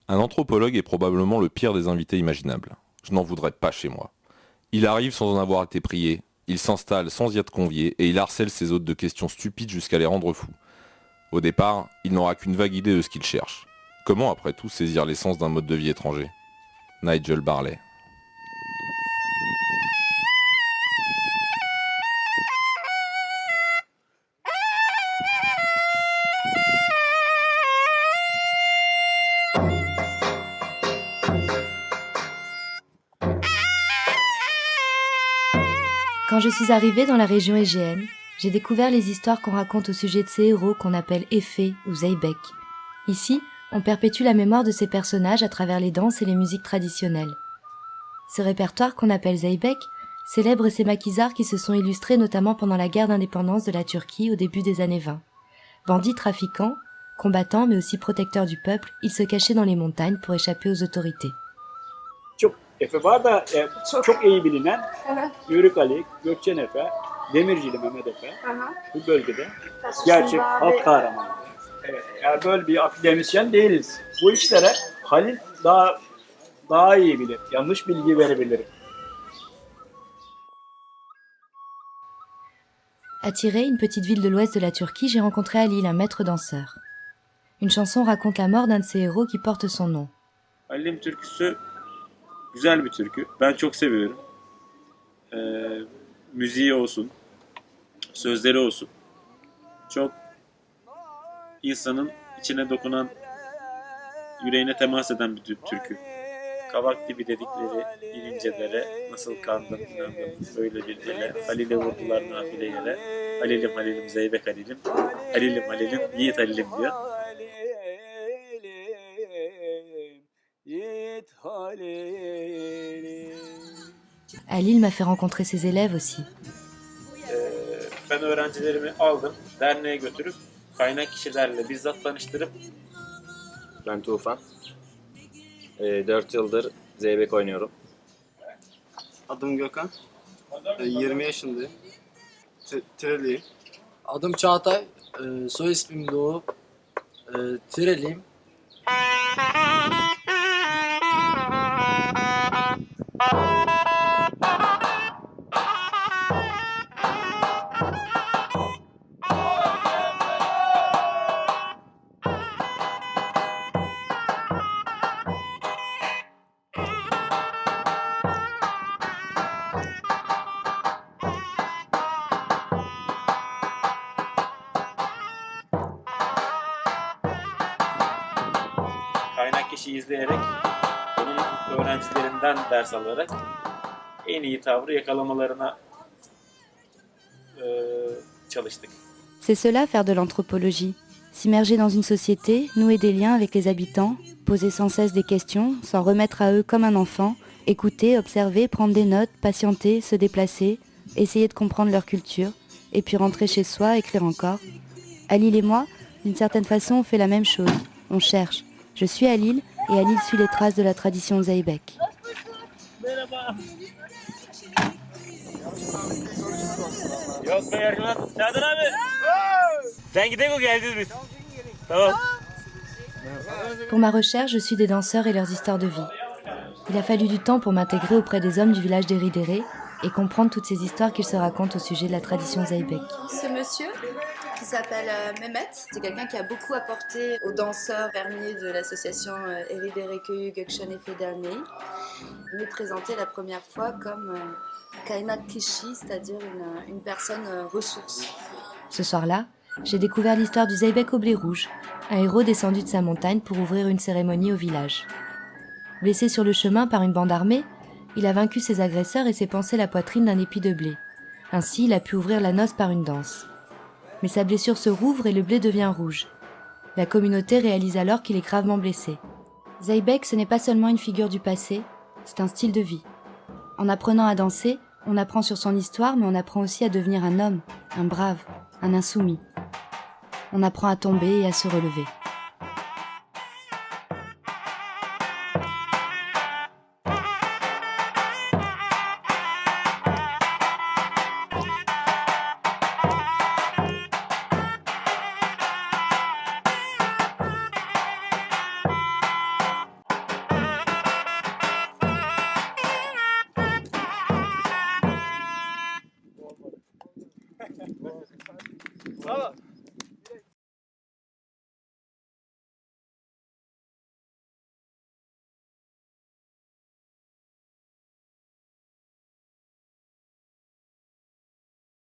Un anthropologue est probablement le pire des invités imaginables. Je n'en voudrais pas chez moi. Il arrive sans en avoir été prié, il s'installe sans y être convié et il harcèle ses hôtes de questions stupides jusqu'à les rendre fous. Au départ, il n'aura qu'une vague idée de ce qu'il cherche. Comment après tout saisir l'essence d'un mode de vie étranger? Nigel Barley. Quand je suis arrivée dans la région égéenne, j'ai découvert les histoires qu'on raconte au sujet de ces héros qu'on appelle Effé ou Zeybek. Ici, on perpétue la mémoire de ces personnages à travers les danses et les musiques traditionnelles. Ce répertoire qu'on appelle Zeybek célèbre ces maquisards qui se sont illustrés notamment pendant la guerre d'indépendance de la Turquie au début des années 20. Bandits trafiquants, combattants mais aussi protecteurs du peuple, ils se cachaient dans les montagnes pour échapper aux autorités. Efe var da çok iyi bilinen Yörük Ali, Gökçen Efe, Demircili Mehmet Efe bu bölgede gerçek halk kahramanı. Evet, yani böyle bir akademisyen değiliz. Bu işlere Halil daha iyi bilir. Yanlış bilgi verebilir. À Tiré, une petite ville de l'ouest de la Turquie, j'ai rencontré Halil, un maître danseur. Une chanson raconte la mort d'un de ses héros qui porte son nom. Halil'in türküsü güzel bir türkü. Ben çok seviyorum. Müziği olsun, sözleri olsun. Çok insanın içine dokunan, yüreğine temas eden bir türkü. Kavak dibi dedikleri inincelere nasıl kandım inandım böyle bir ele. Halil'e vurdular nafile yele. Halilim Halilim Zeybek Halilim. Halilim Halilim Yiğit Halilim diyor. Halil m'a fait rencontrer ses élèves aussi. Ben öğrencilerimi aldım, derneğe götürüp kaynak kişilerle bizzat tanıştırıp. Ben Tufan. 4 yıldır zeybek oynuyorum. Adım Gökhan. 20 yaşındayım. Tireliyim. Adım Çağatay. Soy ismim Doğu. Tireliyim. Kaynak kişiyi izleyerek, onun öğrencilerinden ders alarak en iyi tavrı yakalamalarına çalıştık. C'est cela faire de l'anthropologie. S'immerger dans une société, nouer des liens avec les habitants, poser sans cesse des questions, s'en remettre à eux comme un enfant, écouter, observer, prendre des notes, patienter, se déplacer, essayer de comprendre leur culture, et puis rentrer chez soi, écrire encore. Halil et moi, d'une certaine façon, on fait la même chose. On cherche. Je suis Halil, et Halil suit les traces de la tradition Zeybek. Yok be yargılan. Çağdır abi. Sen gidelim o geleceğiz biz. Tamam. Pour ma recherche, je suis des danseurs et leurs histoires de vie. Il a fallu du temps pour m'intégrer auprès des hommes du village d'Eridere et comprendre toutes ces histoires qu'ils se racontent au sujet de la tradition Zeybek. Ce monsieur, qui s'appelle Mehmet, c'est quelqu'un qui a beaucoup apporté aux danseurs fermiers de l'association Eridere Köyü Gökşen Efe Derneği. Il est présenté la première fois comme kaynak kişi, c'est-à-dire une personne ressource. Ce soir-là, j'ai découvert l'histoire du Zeybek au blé rouge, un héros descendu de sa montagne pour ouvrir une cérémonie au village. Blessé sur le chemin par une bande armée, il a vaincu ses agresseurs et s'est pansé la poitrine d'un épi de blé. Ainsi, il a pu ouvrir la noce par une danse. Mais sa blessure se rouvre et le blé devient rouge. La communauté réalise alors qu'il est gravement blessé. Zeybek, ce n'est pas seulement une figure du passé, c'est un style de vie. En apprenant à danser, on apprend sur son histoire, mais on apprend aussi à devenir un homme, un brave, un insoumis. On apprend à tomber et à se relever. Bravo.